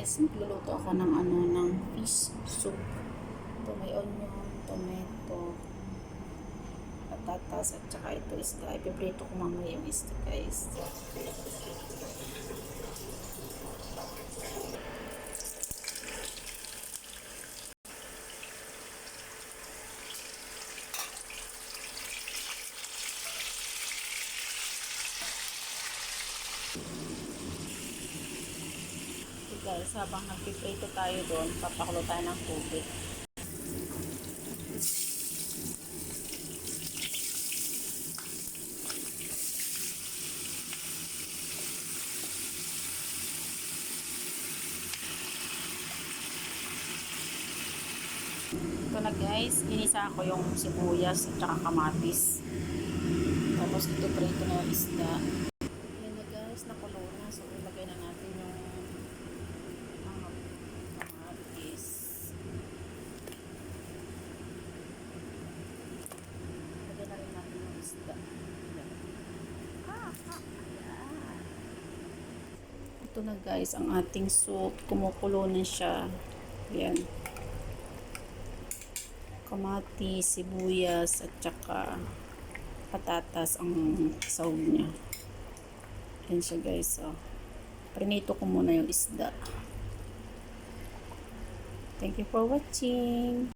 guys, magluluto ako ng ng fish soup. Ito may onion, tomato, patatas, at saka ito isda. Ipiprito ko mamaya yung isda, guys. Guys, habang nagpiprito tayo doon, papakulo tayo ng tubig. Ito na guys, inisa ko yung sibuyas at saka kamatis. Tapos ito prito na yung isda. Yan na guys, nakulo na. So ilagay na natin yung kamatis. Ilagay na rin natin yung isda. Ayan. Ito na guys, ang ating soup. Kumukulo na siya. Yan. Kamatis, sibuyas, at saka patatas ang sahog niya. Yan siya guys. Oh. Prinito ko muna yung isda. Thank you for watching.